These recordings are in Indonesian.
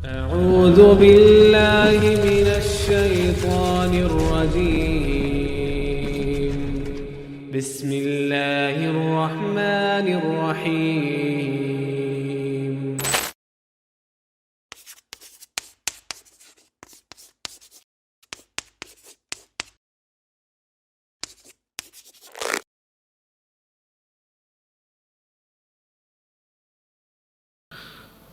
أعوذ بالله من الشيطان الرجيم بسم الله الرحمن الرحيم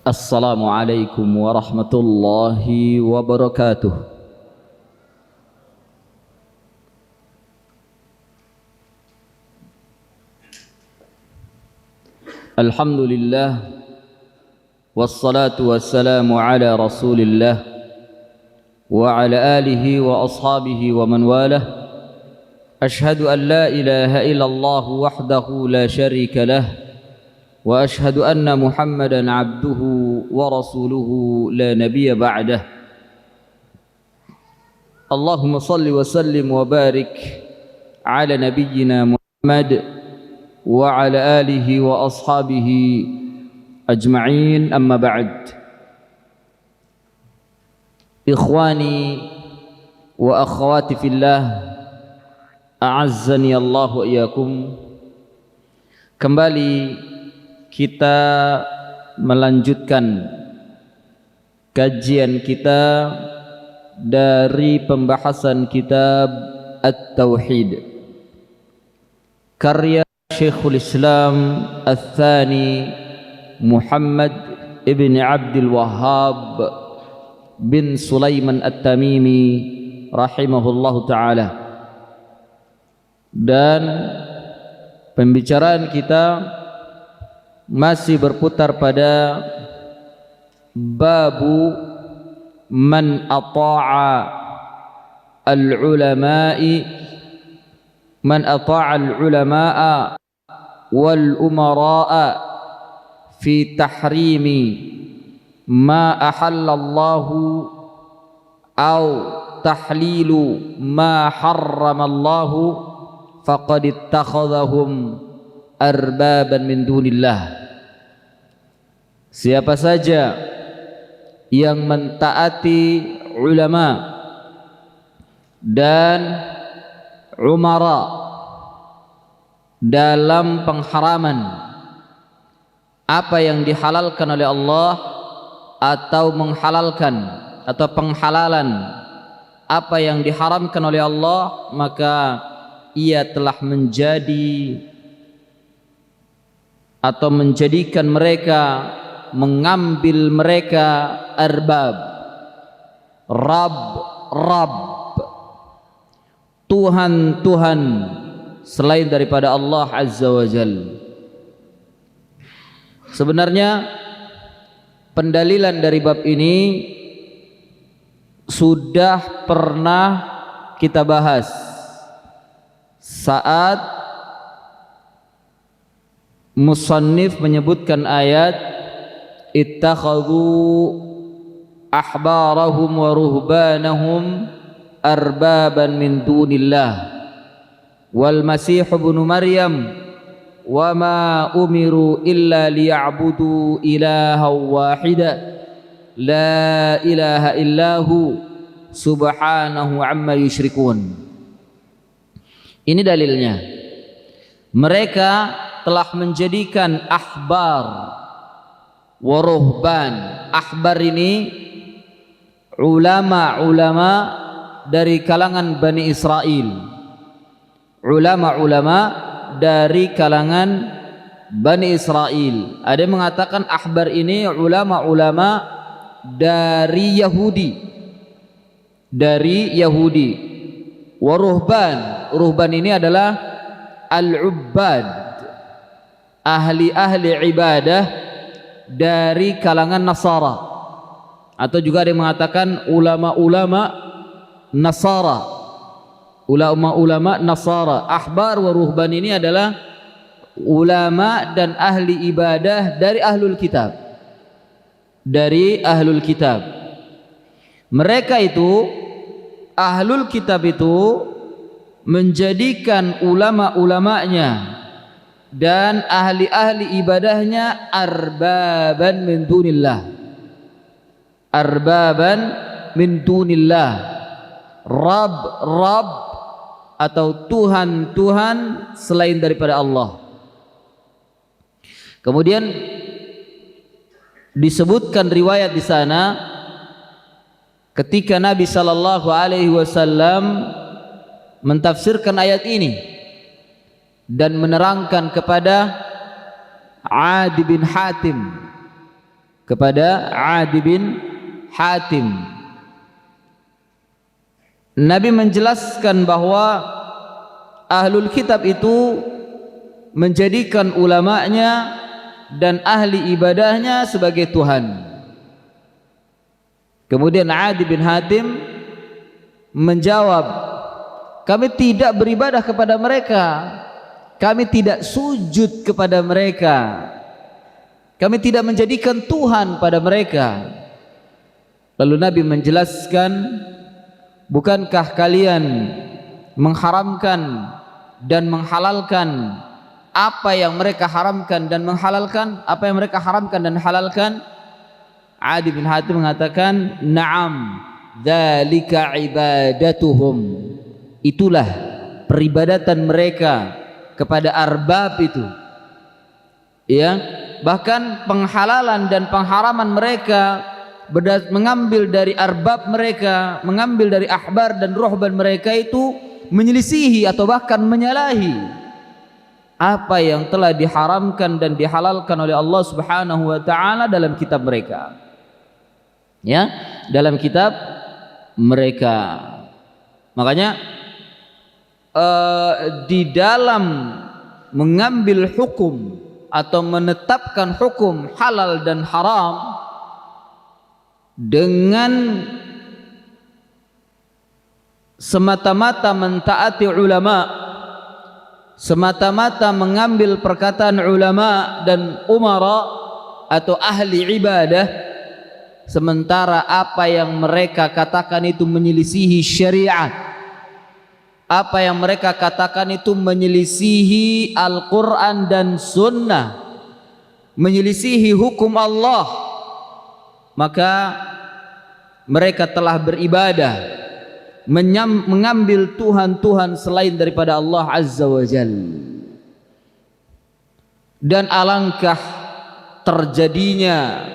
Assalamualaikum warahmatullahi wabarakatuh. Alhamdulillah wassalatu wassalamu ala Rasulillah wa ala alihi wa ashabihi wa man walah. Ashhadu an la ilaha illallah wahdahu la syarika lah wa ashhadu anna Muhammadan abduhu wa rasuluhu la nabiyya ba'dah. Allahumma salli wa sallim wa barik ala nabiyyina Muhammad wa ala alihi wa ashabihi ajma'in, amma ba'd. Ikhwani wa akhwati fillah, a'azzani Allah wa iyyakum. Kembali kita melanjutkan kajian kita dari pembahasan kitab At-Tauhid karya Syekhul Islam Ats-Tsani Muhammad ibn Abdul Wahhab bin Sulaiman At-Tamimi rahimahullahu ta'ala. Dan pembicaraan kita masih berputar pada babu man ata'a al-ulama'i wal umara'a fi tahrimi ma ahallallahu aw tahlilu ma harramallahu faqad ittakhadhahum arbaban min dunillah. Siapa saja yang mentaati ulama dan umara dalam pengharaman apa yang dihalalkan oleh Allah, atau menghalalkan atau penghalalan apa yang diharamkan oleh Allah, maka ia telah menjadi atau menjadikan mereka, mengambil mereka arbab, Rabb, Tuhan selain daripada Allah Azza wa Jal. Sebenarnya pendalilan dari bab ini sudah pernah kita bahas saat musannif menyebutkan ayat ittakhadhu ahbarahum wa ruhbanahum arbaban min dunillah wal masih ibnu maryam wa ma umiru illa liya'budu ilaha wahida la ilaha illahu subhanahu amma yusyrikun. Ini dalilnya. Mereka telah menjadikan ahbar wa ruhban. Ahbar ini ulama-ulama dari kalangan Bani Israel, ulama-ulama dari kalangan Bani Israel. Ada yang mengatakan ahbar ini ulama-ulama dari Yahudi. Wa ruhban ini adalah al-ubbad, ahli ibadah dari kalangan Nasara, atau juga ada yang mengatakan ulama-ulama Nasara, Ahbar wa ruhban ini adalah ulama dan ahli ibadah dari ahlul kitab. Mereka itu, ahlul kitab itu, menjadikan ulama-ulamanya dan ahli-ahli ibadahnya arbaban min dunillah, arbaban min dunillah, Rabb atau Tuhan selain daripada Allah. Kemudian disebutkan riwayat di sana ketika Nabi sallallahu alaihi wasallam mentafsirkan ayat ini dan menerangkan kepada Adi bin Hatim, Nabi menjelaskan bahwa ahlul kitab itu menjadikan ulamanya dan ahli ibadahnya sebagai Tuhan. Kemudian Adi bin Hatim menjawab, kami tidak beribadah kepada mereka, kami tidak sujud kepada mereka, kami tidak menjadikan Tuhan pada mereka. Lalu Nabi menjelaskan, bukankah kalian mengharamkan dan menghalalkan apa yang mereka haramkan dan menghalalkan apa yang mereka haramkan dan halalkan? Adi bin Hatim mengatakan, na'am, dzalika ibadatuhum, itulah peribadatan mereka kepada arbab itu. Ya, bahkan penghalalan dan pengharaman mereka mengambil dari arbab mereka, mengambil dari ahbar dan ruhban mereka itu menyelisihi atau bahkan menyalahi apa yang telah diharamkan dan dihalalkan oleh Allah Subhanahu wa taala dalam kitab mereka. Ya, dalam kitab mereka. Makanya di dalam mengambil hukum atau menetapkan hukum halal dan haram dengan semata-mata mentaati ulama, semata-mata mengambil perkataan ulama dan umara atau ahli ibadah, sementara apa yang mereka katakan itu menyelisihi syariat, apa yang mereka katakan itu menyelisihi Al-Quran dan Sunnah, menyelisihi hukum Allah, maka mereka telah beribadah mengambil Tuhan selain daripada Allah Azza wa Jalla. Dan alangkah terjadinya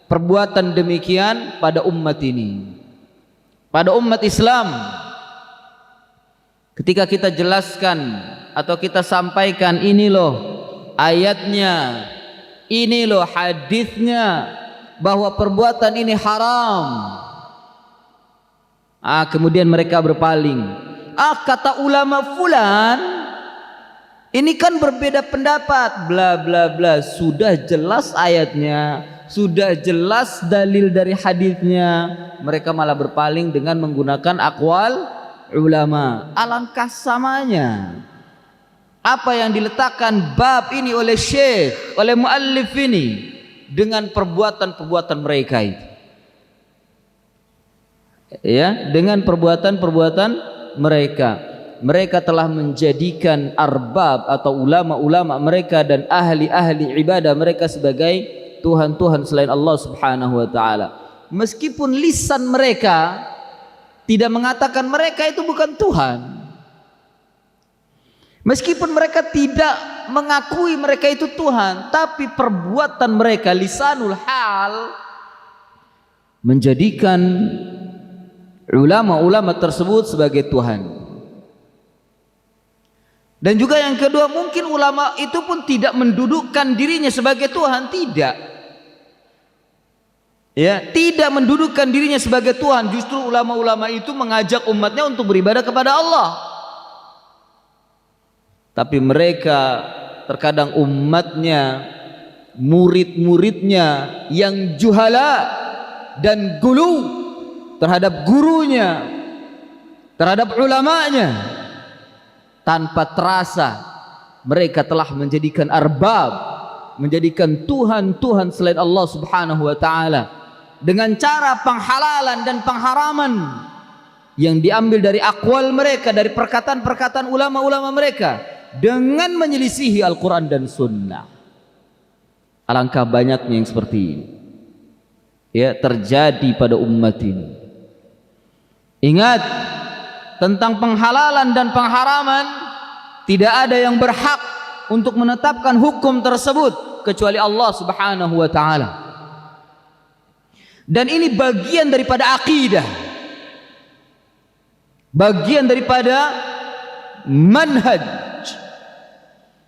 perbuatan demikian pada umat ini, pada umat Islam. Ketika kita jelaskan atau kita sampaikan, ini loh ayatnya, ini loh hadisnya, bahwa perbuatan ini haram, kemudian mereka berpaling. Kata ulama fulan, ini kan berbeda pendapat, bla bla bla. Sudah jelas ayatnya, sudah jelas dalil dari hadisnya, mereka malah berpaling dengan menggunakan aqwal ulama. Alangkah samanya apa yang diletakkan bab ini oleh syekh, oleh muallif ini dengan perbuatan-perbuatan mereka itu. Ya, dengan perbuatan-perbuatan mereka telah menjadikan arbab atau ulama-ulama mereka dan ahli-ahli ibadah mereka sebagai Tuhan selain Allah Subhanahu wa taala. Meskipun lisan mereka tidak mengatakan mereka itu bukan Tuhan, meskipun mereka tidak mengakui mereka itu Tuhan, tapi perbuatan mereka, lisanul hal, menjadikan ulama-ulama tersebut sebagai Tuhan. Dan juga yang kedua, mungkin ulama itu pun tidak mendudukkan dirinya sebagai Tuhan, tidak. Ya, tidak mendudukkan dirinya sebagai Tuhan. Justru ulama-ulama itu mengajak umatnya untuk beribadah kepada Allah. Tapi mereka terkadang umatnya, murid-muridnya yang juhala dan gulu terhadap gurunya, terhadap ulamanya, tanpa terasa mereka telah menjadikan arbab, menjadikan Tuhan selain Allah Subhanahu wa taala dengan cara penghalalan dan pengharaman yang diambil dari aqwal mereka, dari perkataan-perkataan ulama-ulama mereka, dengan menyelisihi Al-Quran dan Sunnah. Alangkah banyaknya yang seperti ini. ya terjadi pada umat ini. Ingat, tentang penghalalan dan pengharaman tidak ada yang berhak untuk menetapkan hukum tersebut kecuali Allah Subhanahu wa taala. Dan ini bagian daripada akidah, bagian daripada manhaj,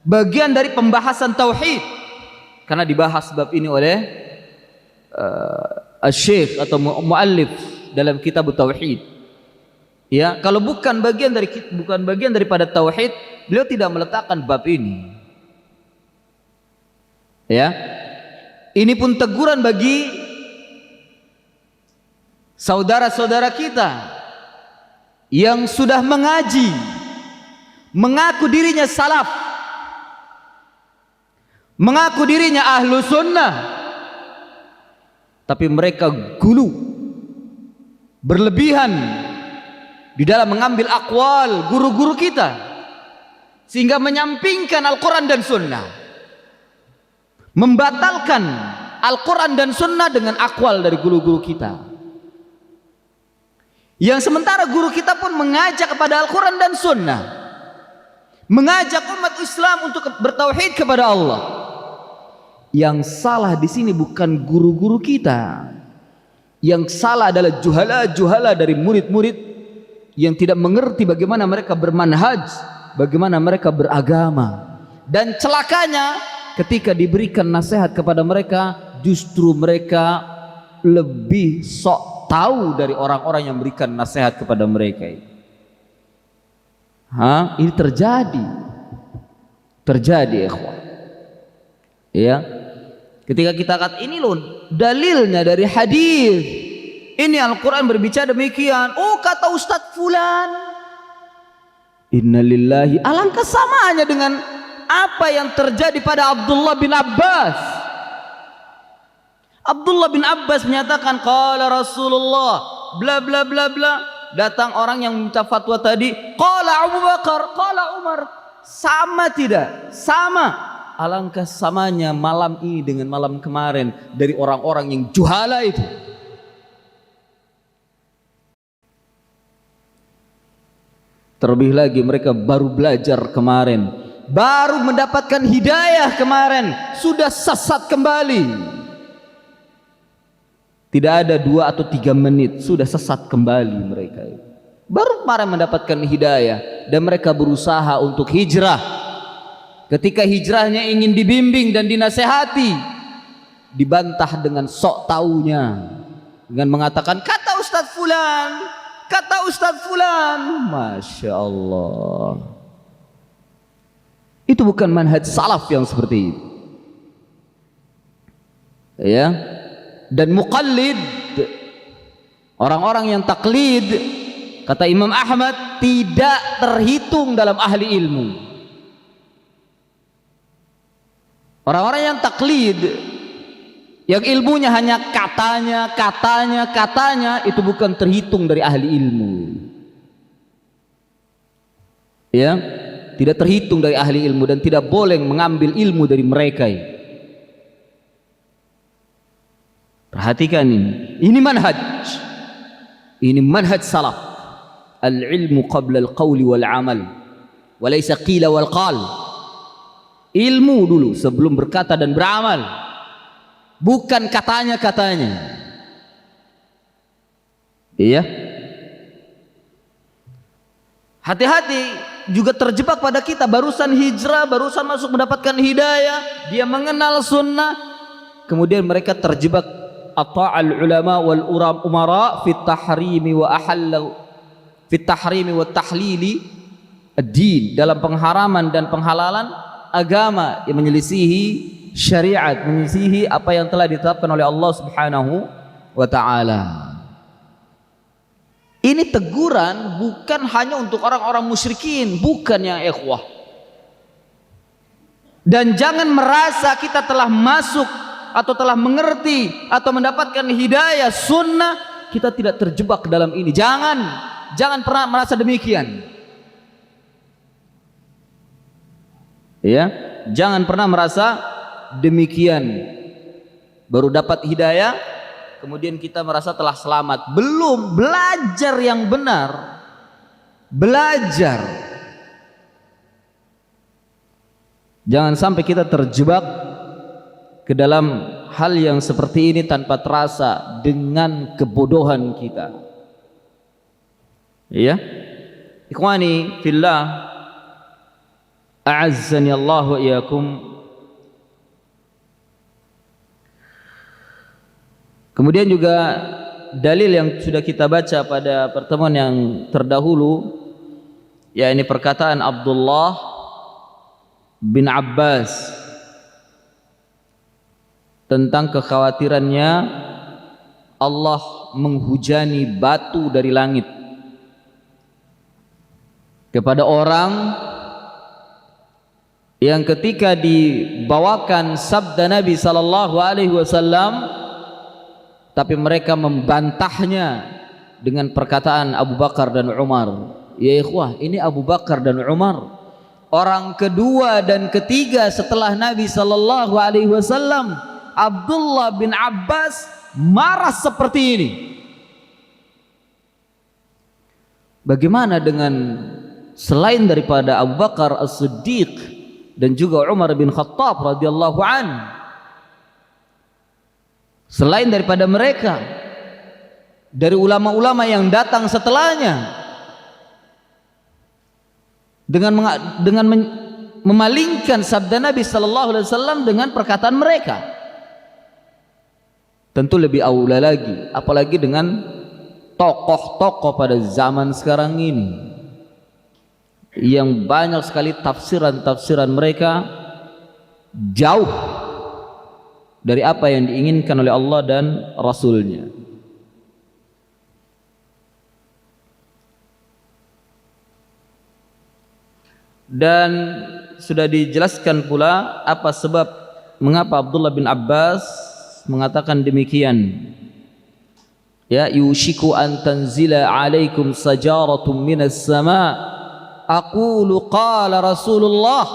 bagian dari pembahasan tauhid, karena dibahas bab ini oleh Syekh atau muallif dalam kitab tauhid. Ya, kalau bukan bagian daripada tauhid, beliau tidak meletakkan bab ini. Ya. Ini pun teguran bagi saudara-saudara kita yang sudah mengaji, mengaku dirinya salaf, mengaku dirinya ahlu sunnah, tapi mereka gulu, berlebihan di dalam mengambil aqwal guru-guru kita, sehingga menyampingkan Al-Quran dan Sunnah, membatalkan Al-Quran dan Sunnah dengan aqwal dari guru-guru kita, yang sementara guru kita pun mengajak kepada Al-Quran dan Sunnah, mengajak umat Islam untuk bertauhid kepada Allah. Yang salah di sini bukan guru-guru kita, yang salah adalah juhala-juhala dari murid-murid yang tidak mengerti bagaimana mereka bermanhaj, bagaimana mereka beragama. Dan celakanya ketika diberikan nasihat kepada mereka, justru mereka lebih sok tahu dari orang-orang yang memberikan nasihat kepada mereka. Ini terjadi ikhwah. Ya, ketika kita kata ini loh dalilnya dari hadis, ini Al-Quran berbicara demikian. Oh, kata Ustadz Fulan, innalillahi, alangkah samanya dengan apa yang terjadi pada Abdullah bin Abbas. Abdullah bin Abbas menyatakan qala Rasulullah bla bla bla bla. Datang orang yang minta fatwa tadi, qala Abu Bakar, qala Umar. Sama tidak? Sama. Alangkah samanya malam ini dengan malam kemarin dari orang-orang yang juhala itu. Terlebih lagi mereka baru belajar kemarin, baru mendapatkan hidayah kemarin, sudah sesat kembali. Tidak ada 2 atau 3 menit sudah sesat kembali mereka. Baru kemarin mendapatkan hidayah dan mereka berusaha untuk hijrah. Ketika hijrahnya ingin dibimbing dan dinasehati, dibantah dengan sok taunya, dengan mengatakan kata Ustadz Fulan, kata Ustadz Fulan. Masya Allah, itu bukan manhaj salaf yang seperti itu. Ya. Dan muqallid, orang-orang yang taklid, kata Imam Ahmad, tidak terhitung dalam ahli ilmu. Orang-orang yang taklid, yang ilmunya hanya katanya, itu bukan terhitung dari ahli ilmu. Ya, tidak terhitung dari ahli ilmu dan tidak boleh mengambil ilmu dari mereka. Perhatikan ini manhaj. Ini manhaj salaf. Al-ilmu qabla al-qawli wal-amal, wa laysa qila wal-qal. Ilmu dulu sebelum berkata dan beramal, bukan katanya-katanya. Iya. Hati-hati, juga terjebak pada kita barusan hijrah, barusan masuk mendapatkan hidayah, dia mengenal sunnah, kemudian mereka terjebak ata'al ulama wal umara fit tahrimi wa ahallu fit tahrimi wa tahlili ad-din, dalam pengharaman dan penghalalan agama yang menyelisihi syariat, menyelisihi apa yang telah ditetapkan oleh Allah Subhanahu wa taala. Ini teguran bukan hanya untuk orang-orang musyrikin, bukan ya ikhwah. Dan jangan merasa kita telah masuk atau telah mengerti atau mendapatkan hidayah sunnah, kita tidak terjebak dalam ini. Jangan pernah merasa demikian. Ya, jangan pernah merasa demikian. Baru dapat hidayah, kemudian kita merasa telah selamat. Belum, belajar yang benar. Belajar. Jangan sampai kita terjebak ke dalam hal yang seperti ini tanpa terasa dengan kebodohan kita. Iya? Ikhwani fillah, a'azzani Allah wa iyyakum. Kemudian juga dalil yang sudah kita baca pada pertemuan yang terdahulu, yakni perkataan Abdullah bin Abbas tentang kekhawatirannya Allah menghujani batu dari langit kepada orang yang ketika dibawakan sabda Nabi sallallahu alaihi wasallam tapi mereka membantahnya dengan perkataan Abu Bakar dan Umar. Ya ikhwah, ini Abu Bakar dan Umar, orang kedua dan ketiga setelah Nabi sallallahu alaihi wasallam. Abdullah bin Abbas marah seperti ini. Bagaimana dengan selain daripada Abu Bakar As-Siddiq dan juga Umar bin Khattab radhiyallahu anhu? Selain daripada mereka, dari ulama-ulama yang datang setelahnya dengan memalingkan sabda Nabi sallallahu alaihi wasallam dengan perkataan mereka, tentu lebih aula lagi, apalagi dengan tokoh-tokoh pada zaman sekarang ini yang banyak sekali tafsiran-tafsiran mereka jauh dari apa yang diinginkan oleh Allah dan Rasulnya. Dan sudah dijelaskan pula apa sebab mengapa Abdullah bin Abbas mengatakan demikian. Ya, yushiku an tanzila alaikum sajaratun minas sama, aqulu qala Rasulullah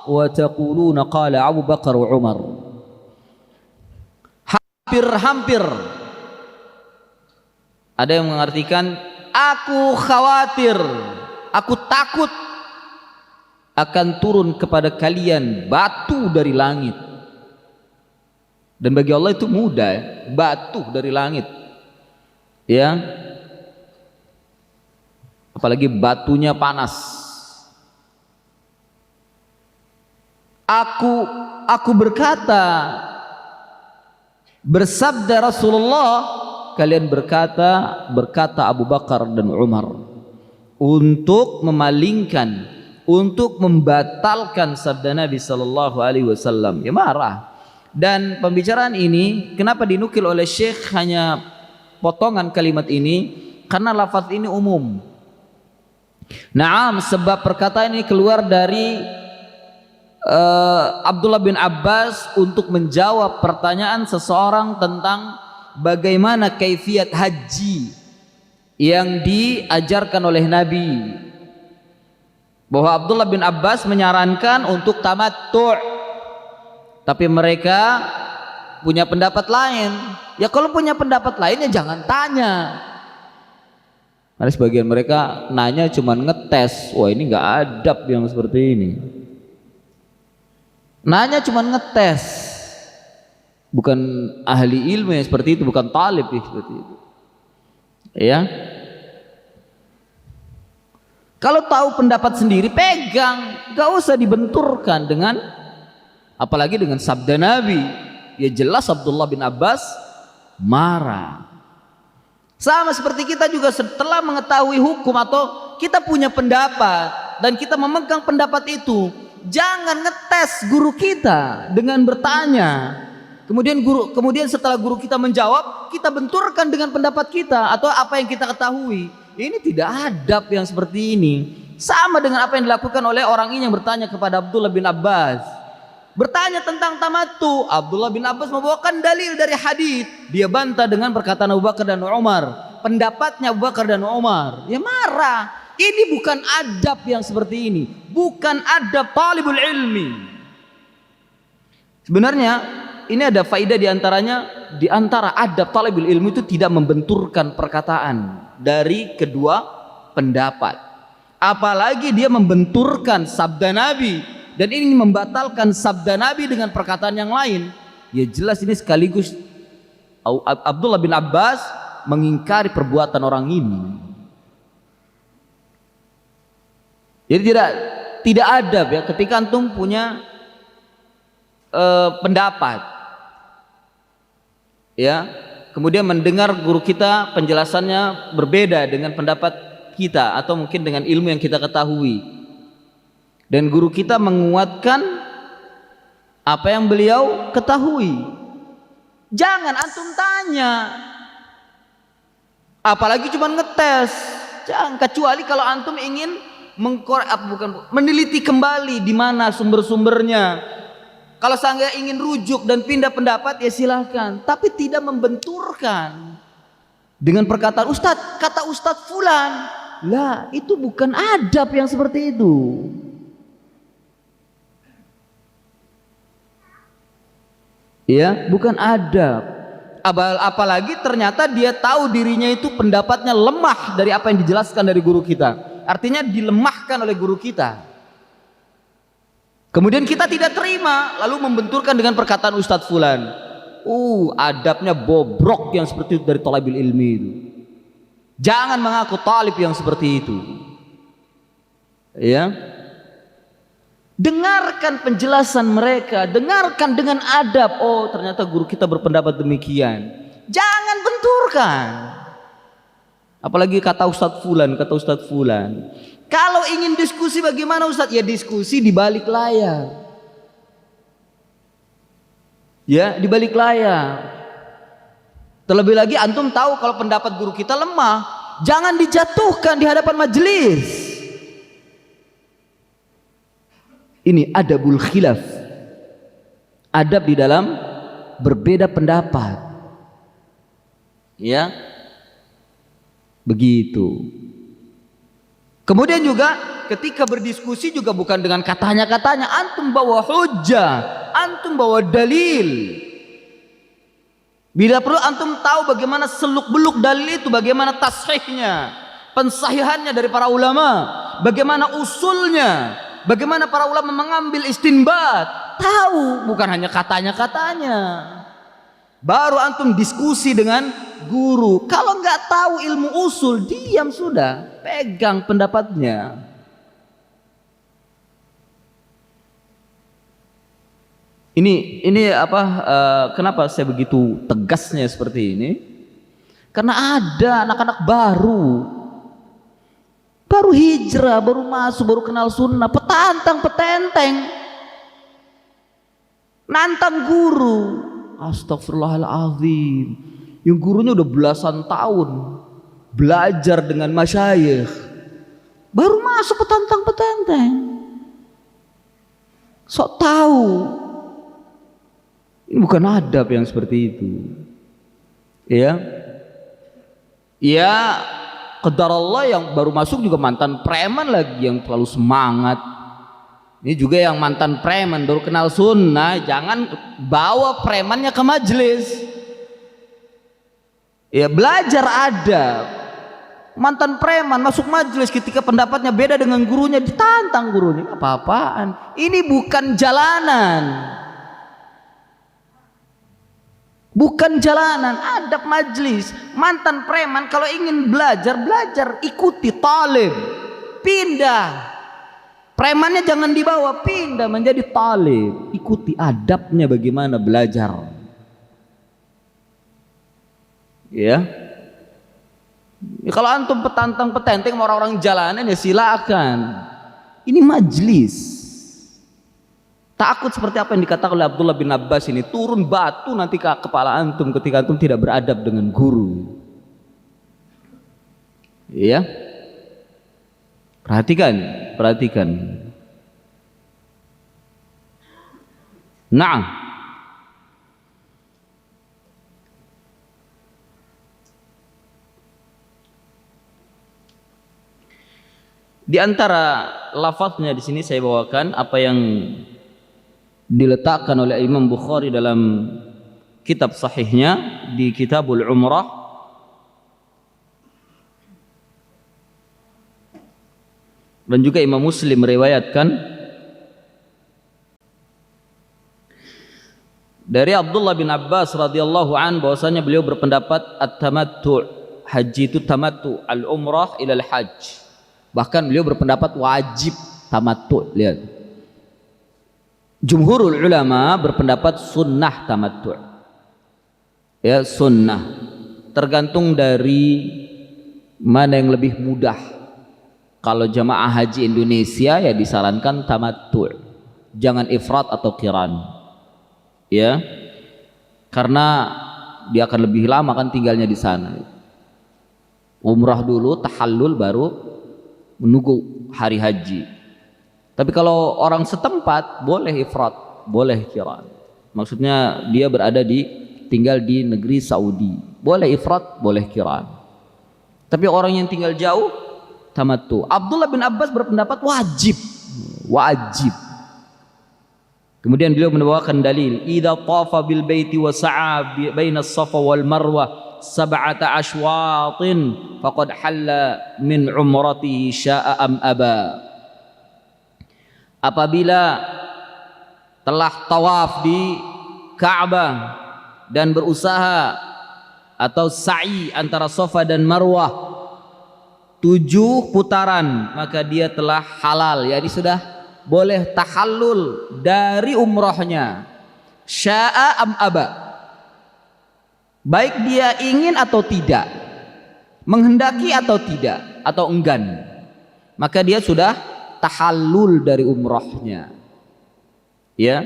wa taquluna qala Abu Bakar wa Umar. Hampir-hampir ada yang mengartikan aku khawatir, aku takut akan turun kepada kalian batu dari langit. Dan bagi Allah itu mudah, batu dari langit, ya, apalagi batunya panas. Aku berkata, bersabda Rasulullah, kalian berkata Abu Bakar dan Umar, untuk memalingkan, untuk membatalkan sabda Nabi sallallahu alaihi wasallam. Ya marah. Dan pembicaraan ini kenapa dinukil oleh Syekh hanya potongan kalimat ini? Karena lafaz ini umum. Naam, sebab perkataan ini keluar dari Abdullah bin Abbas untuk menjawab pertanyaan seseorang tentang bagaimana kaifiat haji yang diajarkan oleh Nabi, bahwa Abdullah bin Abbas menyarankan untuk tamattu', tapi mereka punya pendapat lain. Ya kalau punya pendapat lain ya jangan tanya. Ada sebagian mereka nanya cuman ngetes. Wah, ini nggak adab yang seperti ini. Nanya cuman ngetes, bukan ahli ilmu yang seperti itu, bukan talib yang seperti itu. Ya, kalau tahu pendapat sendiri pegang, gak usah dibenturkan dengan, apalagi dengan sabda Nabi. Ya jelas Abdullah bin Abbas marah. Sama seperti kita juga setelah mengetahui hukum atau kita punya pendapat dan kita memegang pendapat itu, jangan ngetes guru kita dengan bertanya. Kemudian setelah guru kita menjawab, kita benturkan dengan pendapat kita atau apa yang kita ketahui. Ini tidak adab yang seperti ini. Sama dengan apa yang dilakukan oleh orang ini yang bertanya kepada Abdullah bin Abbas. Bertanya tentang tamattu. Abdullah bin Abbas membawakan dalil dari hadis. Dia bantah dengan perkataan Abu Bakar dan Umar. Pendapatnya Abu Bakar dan Umar. Ya marah. Ini bukan adab yang seperti ini. Bukan adab talibul ilmi. Sebenarnya ini ada faedah diantaranya, di antara adab talibul ilmu itu tidak membenturkan perkataan dari kedua pendapat. Apalagi dia membenturkan sabda Nabi dan ini membatalkan sabda Nabi dengan perkataan yang lain. Ya jelas ini sekaligus Abdullah bin Abbas mengingkari perbuatan orang ini. Jadi tidak adab ya ketika antum punya pendapat, ya, kemudian mendengar guru kita penjelasannya berbeda dengan pendapat kita atau mungkin dengan ilmu yang kita ketahui, dan guru kita menguatkan apa yang beliau ketahui. Jangan antum tanya, apalagi cuma ngetes. Jangan, kecuali kalau antum ingin meneliti kembali di mana sumber-sumbernya. Kalau saya ingin rujuk dan pindah pendapat ya silahkan, tapi tidak membenturkan dengan perkataan Ustadz, kata Ustadz Fulan. Lah, itu bukan adab yang seperti itu. Ya, bukan adab. Apalagi ternyata dia tahu dirinya itu pendapatnya lemah dari apa yang dijelaskan dari guru kita. Artinya dilemahkan oleh guru kita. Kemudian kita tidak terima, lalu membenturkan dengan perkataan Ustadz Fulan. Adabnya bobrok yang seperti itu dari talibul ilmi itu. Jangan mengaku talib yang seperti itu. Ya. Dengarkan penjelasan mereka, dengarkan dengan adab. Oh, ternyata guru kita berpendapat demikian. Jangan benturkan. Apalagi kata Ustadz Fulan, kata Ustadz Fulan. Kalau ingin diskusi bagaimana Ustadz? Ya diskusi di balik layar. Ya, di balik layar. Terlebih lagi antum tahu kalau pendapat guru kita lemah, jangan dijatuhkan di hadapan majelis. Ini adabul khilaf. Adab di dalam berbeda pendapat. Ya. Begitu. Kemudian juga ketika berdiskusi juga bukan dengan katanya-katanya, antum bawa hujjah, antum bawa dalil. Bila perlu antum tahu bagaimana seluk-beluk dalil itu, bagaimana tasihnya, pensahihannya dari para ulama, bagaimana usulnya, bagaimana para ulama mengambil istinbat. Tahu, bukan hanya katanya-katanya. Baru antum diskusi dengan guru. Kalau nggak tahu ilmu usul, diam sudah, pegang pendapatnya. Ini apa? Kenapa saya begitu tegasnya seperti ini? Karena ada anak-anak baru hijrah, baru masuk, baru kenal sunnah, petantang, petenteng, nantang guru. Astagfirullahaladzim, yang gurunya udah belasan tahun belajar dengan masyayikh, baru masuk petantang-petenteng, sok tahu. Ini bukan adab yang seperti itu. Ya, qadar Allah yang baru masuk juga mantan preman lagi yang terlalu semangat. Ini juga yang mantan preman baru kenal sunnah, jangan bawa premannya ke majelis. Ya, belajar adab. Mantan preman masuk majelis ketika pendapatnya beda dengan gurunya, ditantang gurunya. Apa-apaan? Ini bukan jalanan. Bukan jalanan, adab majelis. Mantan preman kalau ingin belajar, ikuti talib. Pindah. Premannya jangan dibawa, pindah menjadi talib. Ikuti adabnya bagaimana belajar. Ya. Kalau antum petantang petenteng orang-orang jalanan ya silakan. Ini majelis. Takut seperti apa yang dikatakan oleh Abdullah bin Abbas ini, turun batu nanti ke kepala antum ketika antum tidak beradab dengan guru. Iya. Perhatikan. Nah, di antara lafaznya di sini saya bawakan apa yang diletakkan oleh Imam Bukhari dalam kitab sahihnya di Kitabul Umrah, dan juga Imam Muslim meriwayatkan dari Abdullah bin Abbas radhiyallahu an bahwasanya beliau berpendapat at-tamattu', haji itu tamattu, al-umrah ila al-hajj. Bahkan beliau berpendapat wajib tamattu'. Lihat, jumhurul ulama berpendapat sunnah tamattu'. Ya, sunnah. Tergantung dari mana yang lebih mudah. Kalau jamaah haji Indonesia ya disarankan tamattu', jangan ifrat atau qiran. Ya, karena dia akan lebih lama kan tinggalnya di sana. Umrah dulu, tahallul, baru menunggu hari haji. Tapi kalau orang setempat boleh ifrat, boleh qiran. Maksudnya dia tinggal di negeri Saudi, boleh ifrat, boleh qiran. Tapi orang yang tinggal jauh tamattu. Abdullah bin Abbas berpendapat wajib. Kemudian beliau membawakan dalil, idza tafa bil baiti wa sa'a baina as-safa wal marwah sab'ata ashwatin faqad halla min umratihi sya'a am aba. Apabila telah tawaf di Ka'bah dan berusaha atau sa'i antara Safa dan Marwah 7 putaran, maka dia telah halal, yakni sudah boleh tahallul dari umrahnya. Sya'a am aba, baik dia ingin atau tidak, menghendaki atau tidak, atau enggan, maka dia sudah tahallul dari umrahnya. Ya,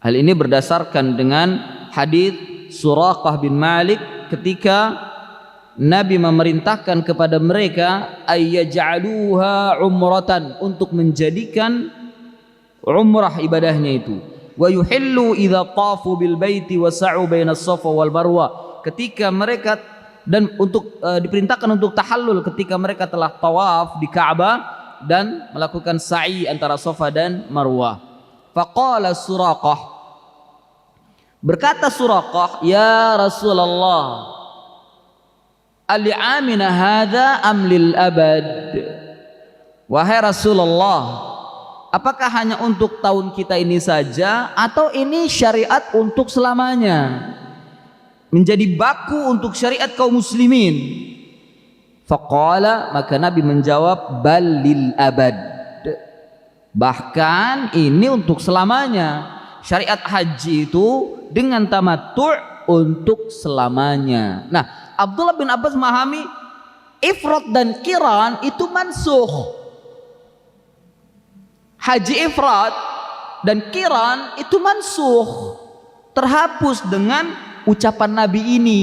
hal ini berdasarkan dengan hadis Suraqah bin Malik ketika Nabi memerintahkan kepada mereka ayyaj'aluha umratan, untuk menjadikan umrah ibadahnya itu. Wa yuhillu idza tafu bil baiti wa sa'u bainas safa wal marwa, ketika mereka, dan untuk diperintahkan untuk tahallul ketika mereka telah tawaf di Ka'bah dan melakukan sa'i antara Safa dan Marwah. Faqala Suraqah, berkata Suraqah, ya Rasulullah, ali'amina hadha am lil abad? Wahai Rasulullah, apakah hanya untuk tahun kita ini saja atau ini syariat untuk selamanya, menjadi baku untuk syariat kaum muslimin? Faqala, maka Nabi menjawab, bal lil abad, bahkan ini untuk selamanya. Syariat haji itu dengan tamattu' untuk selamanya. Nah, Abdullah bin Abbas memahami ifrat dan qiran itu mansukh. Haji ifrat dan qiran itu mansukh, terhapus dengan ucapan Nabi ini.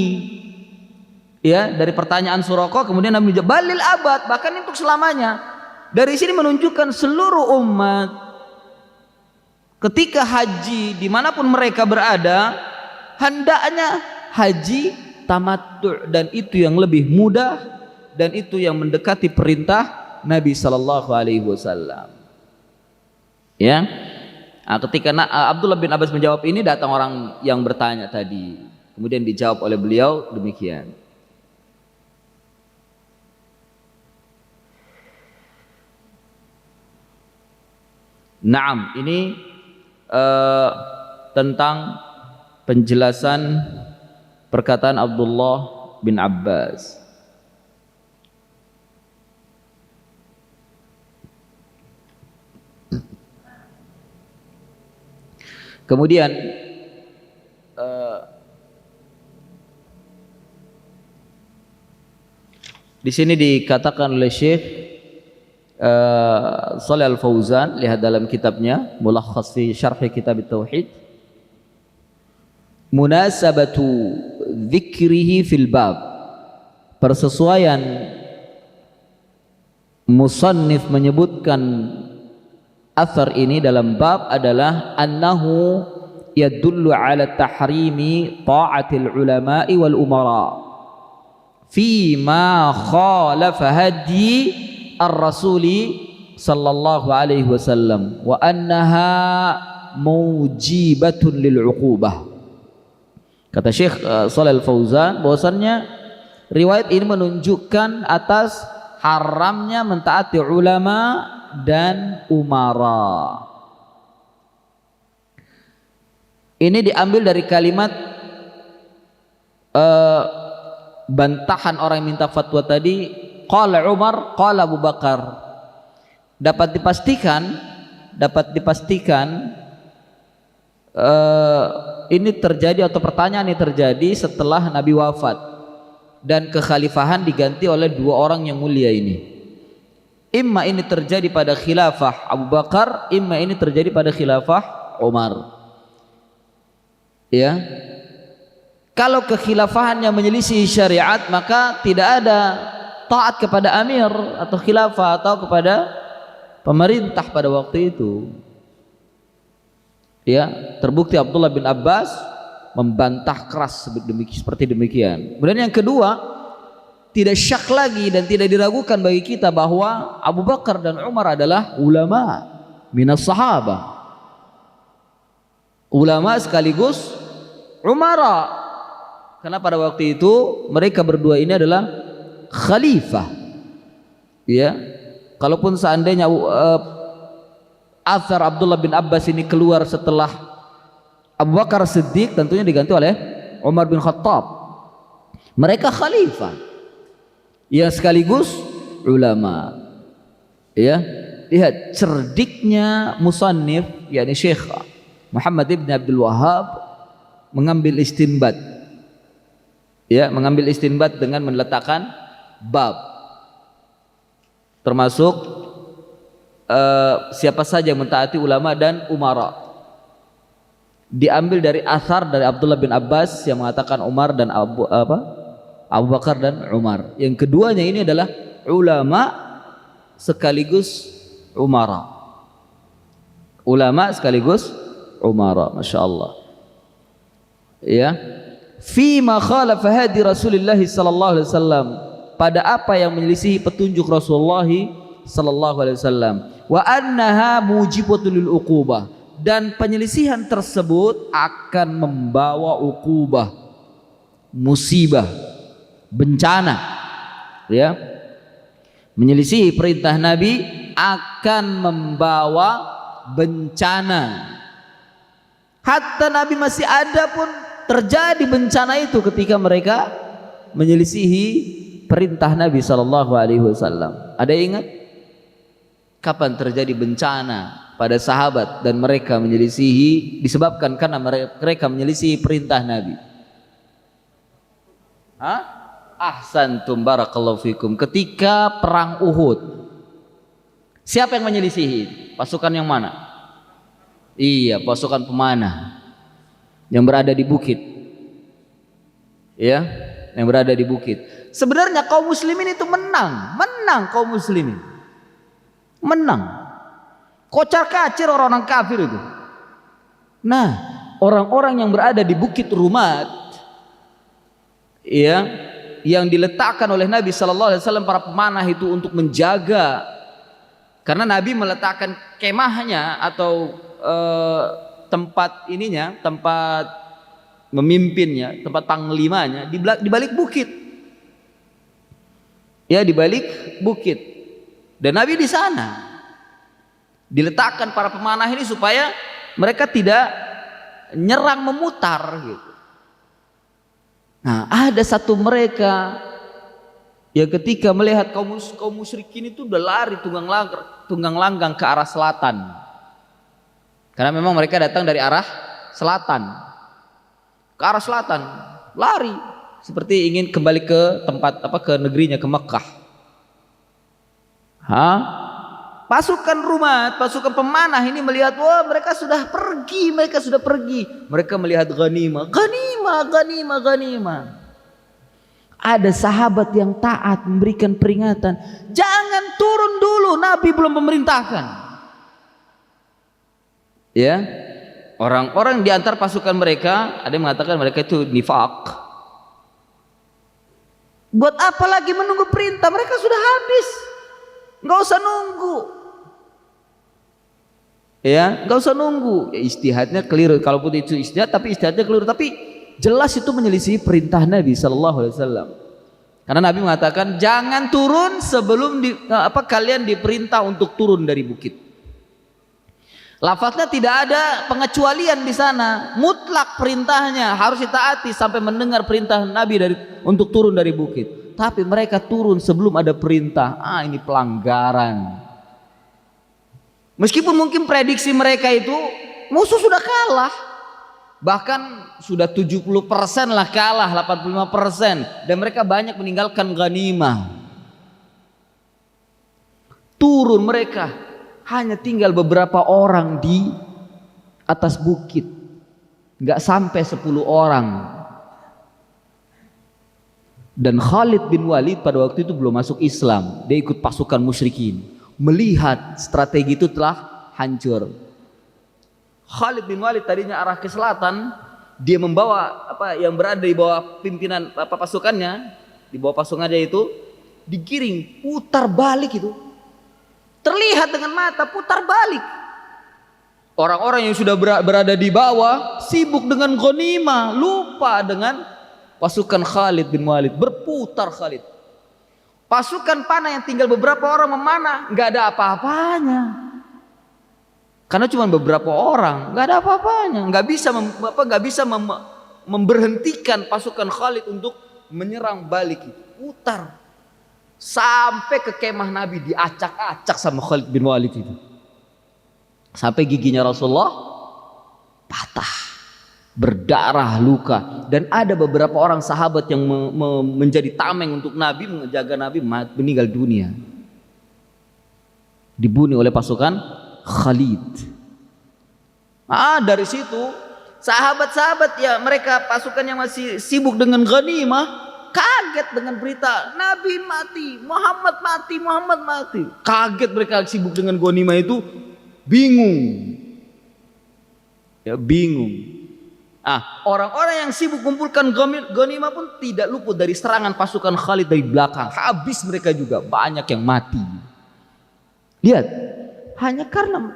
Ya, dari pertanyaan Suraqah kemudian Nabi menjawab balil abad, bahkan untuk selamanya. Dari sini menunjukkan seluruh umat ketika haji dimanapun mereka berada, hendaknya haji tamattu', dan itu yang lebih mudah dan itu yang mendekati perintah Nabi sallallahu alaihi wasallam. Ya. Nah, ketika Abdullah bin Abbas menjawab ini, datang orang yang bertanya tadi. Kemudian dijawab oleh beliau demikian. Naam, ini tentang penjelasan perkataan Abdullah bin Abbas. Kemudian di sini dikatakan oleh Syekh Shalih Al-Fauzan, lihat dalam kitabnya Mulakhas fi Syarh Kitab At-Tauhid, munasabatu dzikrihi fil bab, persesuaian musannif menyebutkan athar ini dalam bab adalah annahu yadullu ala tahrimi ta'atil ulama'i wal umara fi ma khalafa hadi ar-rasuli sallallahu alaihi wasallam wa annaha mujibatun lil uqubah. Kata Syekh Shalih Al-Fauzan bahwasannya riwayat ini menunjukkan atas haramnya mentaati ulama dan umara. Ini diambil dari kalimat bantahan orang yang minta fatwa tadi, qala Umar, qala Abu Bakar. Dapat dipastikan ini terjadi atau pertanyaan ini terjadi setelah Nabi wafat dan kekhalifahan diganti oleh dua orang yang mulia ini. Imma ini terjadi pada khilafah Abu Bakar, imma ini terjadi pada khilafah Umar. Ya. Kalau kekhilafahannya menyelisih syariat, maka tidak ada taat kepada amir atau khilafah atau kepada pemerintah pada waktu itu. Ya, terbukti Abdullah bin Abbas membantah keras seperti demikian. Kemudian yang kedua, tidak syak lagi dan tidak diragukan bagi kita bahwa Abu Bakar dan Umar adalah ulama minas sahabah, ulama sekaligus umara, karena pada waktu itu mereka berdua ini adalah khalifah. Ya, kalaupun seandainya athar Abdullah bin Abbas ini keluar setelah Abu Bakar Siddiq, tentunya diganti oleh Umar bin Khattab. Mereka khalifah yang sekaligus ulama. Ya, lihat cerdiknya musannif yakni Syekh Muhammad ibn Abdul Wahhab mengambil istinbat. Ya, mengambil istinbat dengan meletakkan bab, termasuk siapa saja yang mentaati ulama dan umara. Diambil dari asar dari Abdullah bin Abbas yang mengatakan Umar dan Abu Bakar dan Umar. Yang keduanya ini adalah ulama sekaligus umara. Ulama sekaligus umara, masya Allah. Ya, fima khalafa hadi Rasulullah sallallahu alaihi wasallam, pada apa yang menyelisihi petunjuk Rasulullah sallallahu alaihi wasallam, wa annaha mujibatul lil uqubah, dan penyelisihan tersebut akan membawa uqubah, musibah, bencana. Ya, menyelisihi perintah Nabi akan membawa bencana. Hatta Nabi masih ada pun terjadi bencana itu ketika mereka menyelisihi perintah Nabi sallallahu alaihi wasallam. Ada yang ingat kapan terjadi bencana pada sahabat dan mereka menyelisihi disebabkan karena mereka menyelisihi perintah Nabi? Ahsantum barakallahu fikum. Ketika perang Uhud, siapa yang menyelisihi? Pasukan yang mana? Iya, pasukan pemanah yang berada di bukit. Ya, yang berada di bukit. Sebenarnya kaum muslimin itu menang kaum muslimin. Menang. Kocar-kacir orang-orang kafir itu. Nah, orang-orang yang berada di Bukit Rumat, ya, yang diletakkan oleh Nabi sallallahu alaihi wasallam para pemanah itu untuk menjaga, karena Nabi meletakkan kemahnya atau tempat ininya, tempat memimpinnya, tempat panglimanya di balik bukit. Ya, di balik bukit. Dan Nabi di sana. Diletakkan para pemanah ini supaya mereka tidak nyerang memutar gitu. Nah, ada satu mereka yang ketika melihat kaum musyrikin itu udah lari tunggang langgang ke arah selatan. Karena memang mereka datang dari arah selatan. Ke arah selatan, lari seperti ingin kembali ke tempat ke negerinya, ke Mekah. Pasukan Rumat, pasukan pemanah ini melihat, wah mereka sudah pergi. Mereka melihat ghanimah. Ada sahabat yang taat memberikan peringatan, jangan turun dulu, Nabi belum memerintahkan. Ya, orang-orang di antar pasukan mereka ada yang mengatakan mereka itu nifaq. Buat apa lagi menunggu perintah? Mereka sudah habis, nggak usah nunggu. Ya, nggak usah nunggu. Ya, ijtihadnya keliru. Kalaupun itu ijtihad, tapi ijtihadnya keliru. Tapi jelas itu menyelisih perintah Nabi Sallallahu Alaihi Wasallam. Karena Nabi mengatakan jangan turun sebelum kalian diperintah untuk turun dari bukit. Lafaznya tidak ada pengecualian di sana, mutlak perintahnya harus ditaati sampai mendengar perintah Nabi untuk turun dari bukit. Tapi mereka turun sebelum ada perintah. Ini pelanggaran. Meskipun mungkin prediksi mereka itu musuh sudah kalah. Bahkan sudah 70% lah kalah, 85%, dan mereka banyak meninggalkan ghanimah. Turun mereka, hanya tinggal beberapa orang di atas bukit, nggak sampai 10 orang. Dan Khalid bin Walid pada waktu itu belum masuk Islam, dia ikut pasukan musyrikin. Melihat strategi itu telah hancur. Khalid bin Walid tadinya arah ke selatan, dia membawa yang berada di bawah pimpinan pasukannya, di bawah pasukannya itu digiring, putar balik itu. Terlihat dengan mata putar balik. Orang-orang yang sudah berada di bawah sibuk dengan ghanimah, lupa dengan pasukan Khalid bin Walid. Berputar Khalid. Pasukan panah yang tinggal beberapa orang memanah, nggak ada apa-apanya. Karena cuma beberapa orang, nggak ada apa-apanya, nggak bisa memberhentikan pasukan Khalid untuk menyerang balik. Putar sampai ke kemah Nabi, diacak-acak sama Khalid bin Walid itu, sampai giginya Rasulullah patah, berdarah, luka. Dan ada beberapa orang sahabat yang menjadi tameng untuk Nabi, menjaga Nabi, meninggal dunia, dibunuh oleh pasukan Khalid. Dari situ sahabat-sahabat ya, mereka pasukan yang masih sibuk dengan ghanimah kaget dengan berita Nabi mati, Muhammad mati, Muhammad mati. Kaget, mereka sibuk dengan ghanimah itu, bingung. Ya, bingung. Orang-orang yang sibuk kumpulkan ghanimah pun tidak luput dari serangan pasukan Khalid dari belakang. Habis mereka juga, banyak yang mati. Lihat, hanya karena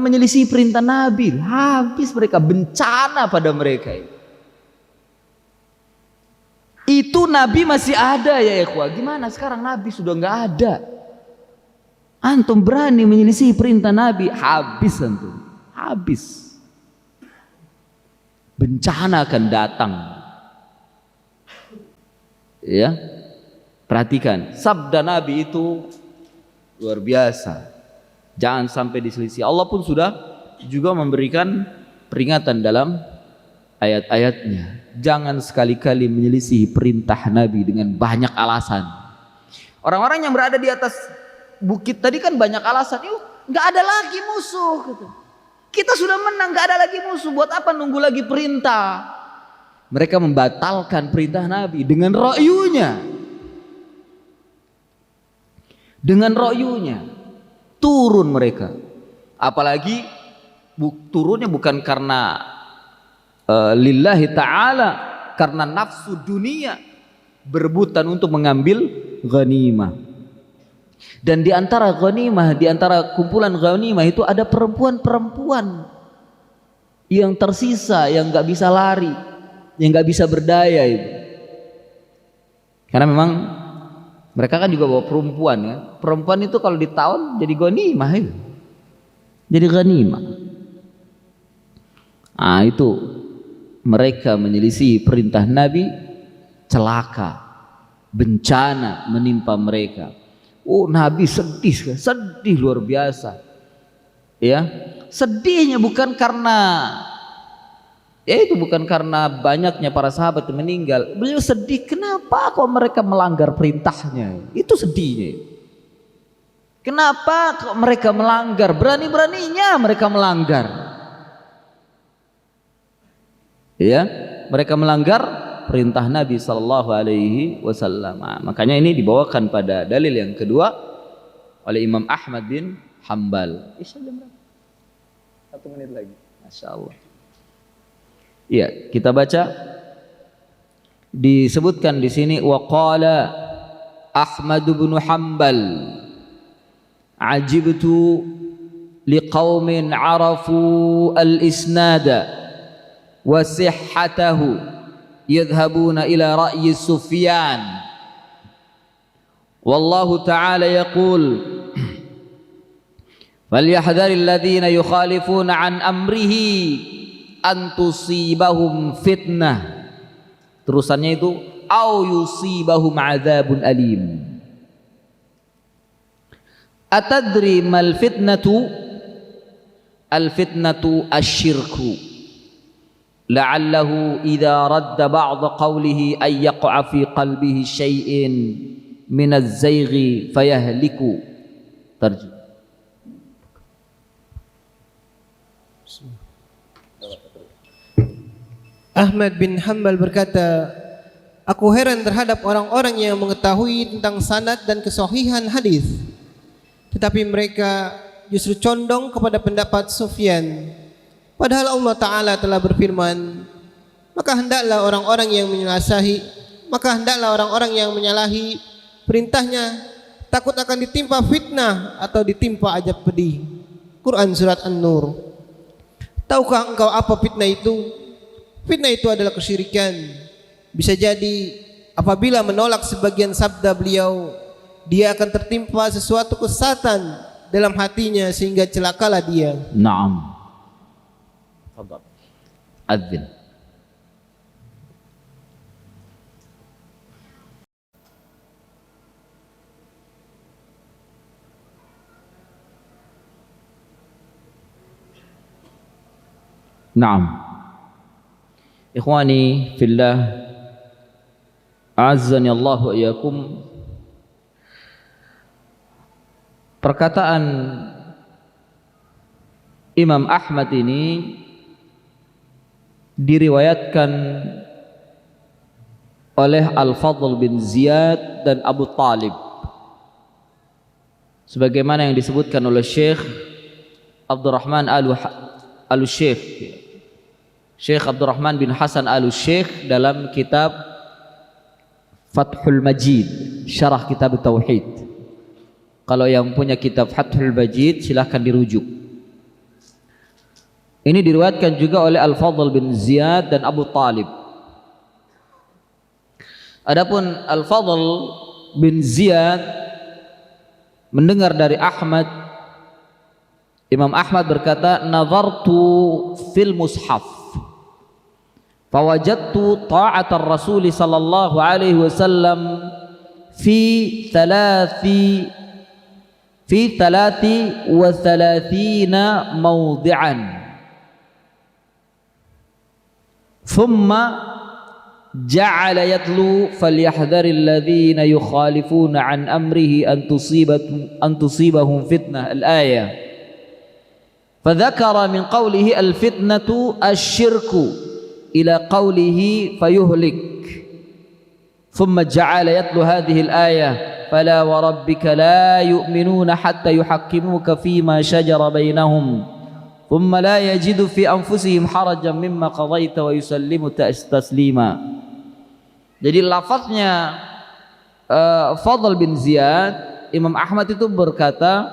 menyelisih perintah Nabi, habis mereka, bencana pada mereka. Itu Nabi masih ada ya ikhwah. Gimana sekarang Nabi sudah nggak ada? Antum berani menyelisih perintah Nabi, habis antum, habis. Bencana akan datang. Ya, perhatikan sabda Nabi itu luar biasa. Jangan sampai diselisih. Allah pun sudah juga memberikan peringatan dalam ayat-ayatnya. Jangan sekali-kali menyelisih perintah Nabi dengan banyak alasan. Orang-orang yang berada di atas bukit tadi kan banyak alasan. Nggak ada lagi musuh. Gitu. Kita sudah menang, nggak ada lagi musuh. Buat apa nunggu lagi perintah? Mereka membatalkan perintah Nabi dengan ra'yunya. Dengan ra'yunya. Turun mereka, apalagi turunnya bukan karena lillahi ta'ala, karena nafsu dunia, berebutan untuk mengambil ghanimah. Dan di antara ghanimah, di antara kumpulan ghanimah itu ada perempuan-perempuan yang tersisa, yang nggak bisa lari, yang nggak bisa berdaya itu. Karena memang mereka kan juga bawa perempuan ya. Perempuan itu kalau di tahun jadi ghanimah itu. Jadi ghanimah. Itu mereka menyelisih perintah Nabi, celaka, bencana menimpa mereka. Nabi sedih, sedih luar biasa. Ya, sedihnya bukan karena bukan karena banyaknya para sahabat yang meninggal. Beliau sedih, kenapa kok mereka melanggar perintahnya? Itu sedihnya. Kenapa kok mereka melanggar? Berani-beraninya mereka melanggar. Ya, mereka melanggar perintah Nabi Sallallahu Alaihi Wasallam. Makanya ini dibawakan pada dalil yang kedua oleh Imam Ahmad bin Hanbal. Isya jam berapa? 1 menit lagi. Masya Allah. Ya, kita baca, disebutkan di sini waqala Ahmad bin Hanbal ajibtu liqaumin arafu al-isnada wa sihhatahu yadhhabuna ila ra'yi Sufyan wallahu ta'ala yaqul falyahdharil ladzina yukhalifuna an amrihi an tusibahum fitnah. Terusannya itu au yusibahum adzabun alim. Atadri mal fitnatu? Al fitnatu asyirku. La'allahu idza radda ba'd qawlihi ay yaq'a fi qalbihi syai'in min az-zayghi fayahliku. Tarjum. Ahmad bin Hanbal berkata, aku heran terhadap orang-orang yang mengetahui tentang sanad dan kesahihan hadis, tetapi mereka justru condong kepada pendapat Sufyan. Padahal Allah Ta'ala telah berfirman, maka hendaklah orang-orang yang menyalahi perintahnya takut akan ditimpa fitnah atau ditimpa azab pedih. Quran surat An-Nur. Tahukah engkau apa fitnah itu? Fitnah itu adalah kesyirikan. Bisa jadi apabila menolak sebagian sabda beliau, dia akan tertimpa sesuatu kesesatan dalam hatinya sehingga celakalah dia. Naam. Tafadhal. Adzin. Naam. Ikhwani fillah, a'azzani Allah wa iyyakum. Perkataan Imam Ahmad ini diriwayatkan oleh Al-Fadl bin Ziyad dan Abu Talib, sebagaimana yang disebutkan oleh Syekh Abdurrahman Syekh Abdurrahman bin Hasan Al-Syekh dalam kitab Fathul Majid, syarah kitab Tauhid. Kalau yang punya kitab Fathul Majid silahkan dirujuk. Ini diriwayatkan juga oleh Al-Fadl bin Ziyad dan Abu Talib. Adapun Al-Fadl bin Ziyad mendengar dari Ahmad, Imam Ahmad berkata, nazartu fil mushaf fawajadtu ta'atar Rasul sallallahu alaihi wasallam fi 33 mawdi'an thumma ja'ala yatlu falyahdharil ladzina yukhalifuna an amrihi an tusibahum fitnah al-ayah. Fadzakara min qawlihi al-fitnatu asy-syirku ila qawlihi fayuhlik. Thumma ja'ala yatlu hadhihi al-ayah fala wa rabbika la yu'minuna hatta yuhakkimuka fima shajara bainahum thumma la yajidu fi anfusihim harajan mimma qadaita wa yusallimu taslima. Jadi lafaznya Fadl bin Ziyad, Imam Ahmad itu berkata,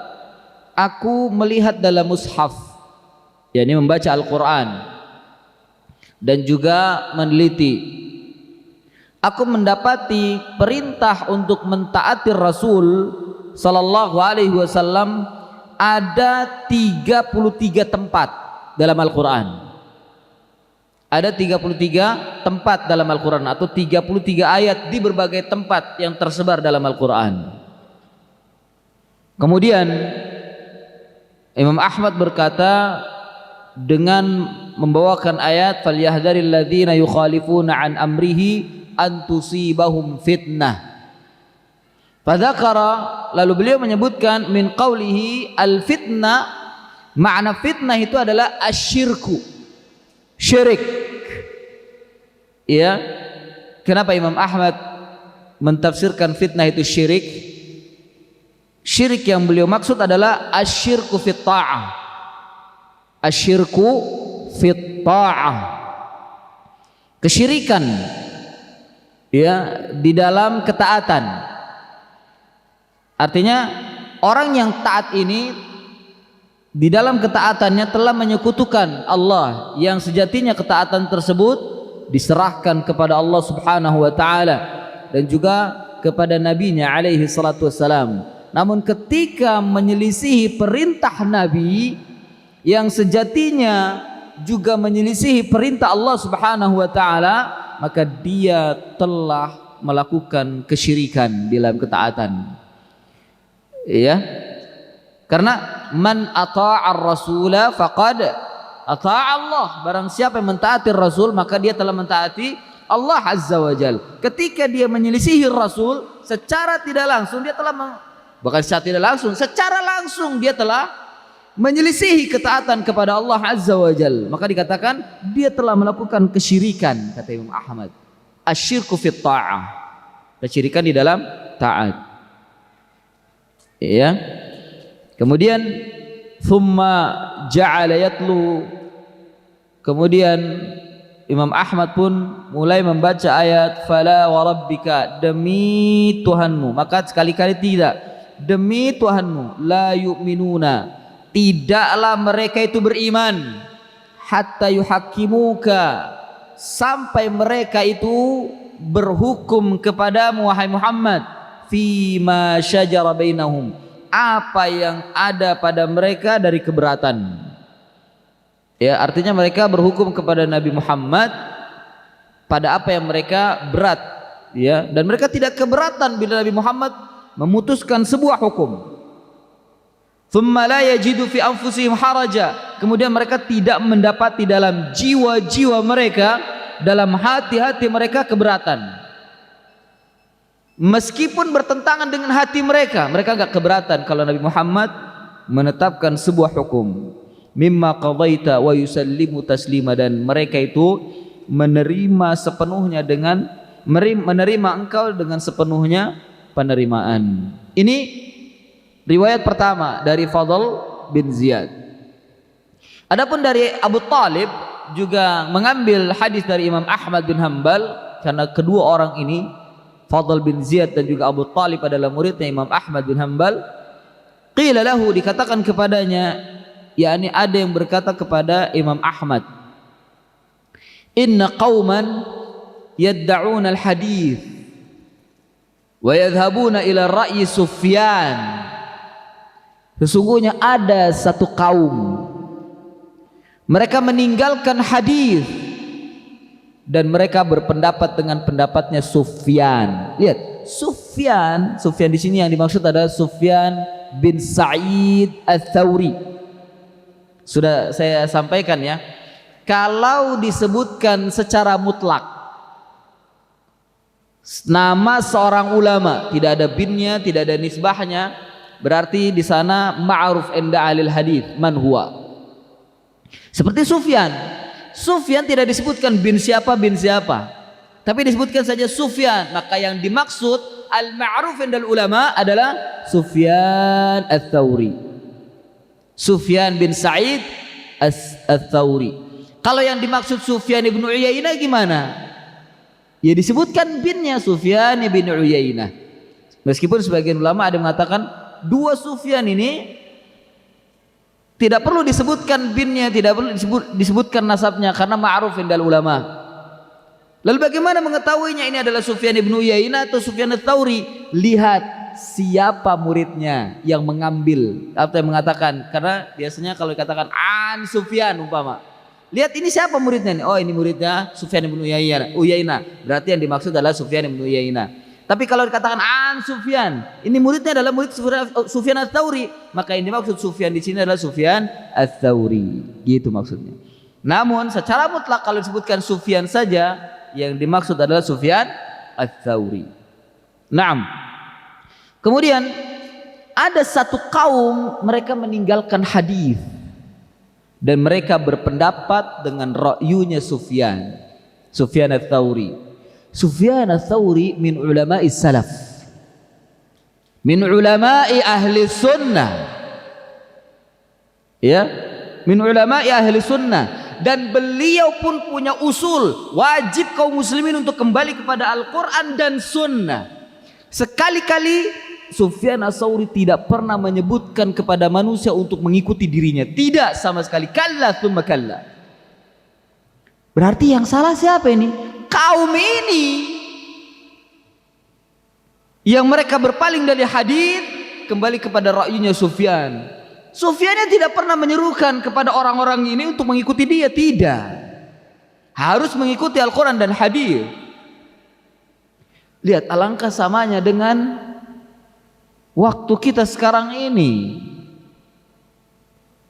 aku melihat dalam mushaf, yakni membaca Al-Quran dan juga meneliti, aku mendapati perintah untuk mentaati Rasul sallallahu alaihi wasallam ada 33 tempat dalam Al-Quran. Ada 33 tempat dalam Al-Quran atau 33 ayat di berbagai tempat yang tersebar dalam Al-Quran. Kemudian Imam Ahmad berkata dengan membawakan ayat falyahdharil ladzina yukhalifuna an amrihi an tusibahum fitnah. Fadzakara, lalu beliau menyebutkan min qawlihi al fitnah, makna fitnah itu adalah asyirku, syirik. Ya, kenapa Imam Ahmad mentafsirkan fitnah itu syirik? Syirik yang beliau maksud adalah asyirku fit ta'ah. Asyirku fit ta'ah, kesyirikan ya di dalam ketaatan. Artinya orang yang taat ini di dalam ketaatannya telah menyekutukan Allah, yang sejatinya ketaatan tersebut diserahkan kepada Allah Subhanahu wa taala dan juga kepada nabinya alaihi salatu wassalam. Namun ketika menyelisihi perintah Nabi yang sejatinya juga menyelisihi perintah Allah Subhanahu wa taala, maka dia telah melakukan kesyirikan dalam ketaatan. Ya. Karena man ata'ar rasula faqad ata'a Allah. Barang siapa yang mentaati Rasul, maka dia telah mentaati Allah Azza wa Jal. Ketika dia menyelisihi Rasul, secara tidak langsung dia telah bahkan secara tidak langsung, secara langsung dia telah menyelisihi ketaatan kepada Allah Azza wa Jal. Maka dikatakan dia telah melakukan kesyirikan, kata Imam Ahmad. Asyirku fit ta'ah. Kesyirikan di dalam taat. Ya. Kemudian thumma ja'ala yatlu. Kemudian Imam Ahmad pun mulai membaca ayat fala wa rabbika, demi Tuhanmu. Maka sekali-kali tidak, demi Tuhanmu, la yu'minuna, tidaklah mereka itu beriman, hatta yuhakkimuka, sampai mereka itu berhukum kepadamu wahai Muhammad, fima syajara bainahum, apa yang ada pada mereka dari keberatan. Ya, artinya mereka berhukum kepada Nabi Muhammad pada apa yang mereka berat, ya, dan mereka tidak keberatan bila Nabi Muhammad memutuskan sebuah hukum. Thumma la yajidu fi anfusihim haraja, kemudian mereka tidak mendapati dalam jiwa-jiwa mereka, dalam hati-hati mereka keberatan. Meskipun bertentangan dengan hati mereka, mereka enggak keberatan kalau Nabi Muhammad menetapkan sebuah hukum. Mimma qadaita wa yusallimu taslima, dan mereka itu menerima sepenuhnya dengan menerima engkau dengan sepenuhnya penerimaan. Ini riwayat pertama dari Fadl bin Ziyad. Adapun dari Abu Talib juga mengambil hadis dari Imam Ahmad bin Hanbal, karena kedua orang ini, Fadl bin Ziyad dan juga Abu Talib adalah muridnya Imam Ahmad bin Hanbal. Qila lahu, dikatakan kepadanya, yakni ada yang berkata kepada Imam Ahmad, inna qauman yadda'una al-hadith wa yadhhabuna ila ra'yi Sufyan. Sesungguhnya ada satu kaum, mereka meninggalkan hadis dan mereka berpendapat dengan pendapatnya Sufyan. Lihat, Sufyan di sini yang dimaksud adalah Sufyan bin Sa'id Ats-Tsauri. Sudah saya sampaikan ya, kalau disebutkan secara mutlak nama seorang ulama, tidak ada binnya, tidak ada nisbahnya, berarti di sana ma'ruf inda alil hadis man huwa. Seperti Sufyan tidak disebutkan bin siapa, tapi disebutkan saja Sufyan. Maka yang dimaksud al-ma'ruf indal ulama adalah Sufyan Ats-Tsauri, Sufyan bin Sa'id Ats-Tsauri. Kalau yang dimaksud Sufyan ibn Uyainah gimana? Ya disebutkan binnya Sufyan ibn Uyainah. Meskipun sebagian ulama ada mengatakan dua Sufyan ini tidak perlu disebutkan binnya, tidak perlu disebutkan nasabnya, karena ma'ruf indal ulama. Lalu bagaimana mengetahuinya ini adalah Sufyan ibn Uyainah atau Sufyan Ats-Tsauri? Lihat siapa muridnya yang mengambil atau yang mengatakan, karena biasanya kalau dikatakan an Sufyan umpama, lihat ini siapa muridnya nih? Oh, ini muridnya Sufyan ibn Uyainah. Berarti yang dimaksud adalah Sufyan ibn Uyainah. Tapi kalau dikatakan an Sufyan, ini muridnya adalah murid Sufyan Ats-Tsauri, maka yang dimaksud Sufyan di sini adalah Sufyan Ats-Tsauri, gitu maksudnya. Namun secara mutlak kalau disebutkan Sufyan saja, yang dimaksud adalah Sufyan Ats-Tsauri. Naam. Kemudian ada satu kaum, mereka meninggalkan hadis dan mereka berpendapat dengan ra'yunya Sufyan Ats-Tsauri. Sufyan Ats-Tsauri min ulama'i salaf, min ulama'i ahli sunnah, ya, min ulama'i ahli sunnah, dan beliau pun punya usul wajib kaum muslimin untuk kembali kepada Al-Quran dan sunnah. Sekali-kali Sufyan Ats-Tsauri tidak pernah menyebutkan kepada manusia untuk mengikuti dirinya, tidak sama sekali. Kalla tsumma kalla. Berarti yang salah siapa ini? Kaum ini yang mereka berpaling dari hadis kembali kepada ra'yunya Sufyan. Sufyannya tidak pernah menyerukan kepada orang-orang ini untuk mengikuti dia, tidak. Harus mengikuti Al-Quran dan hadis. Lihat alangkah samanya dengan waktu kita sekarang ini.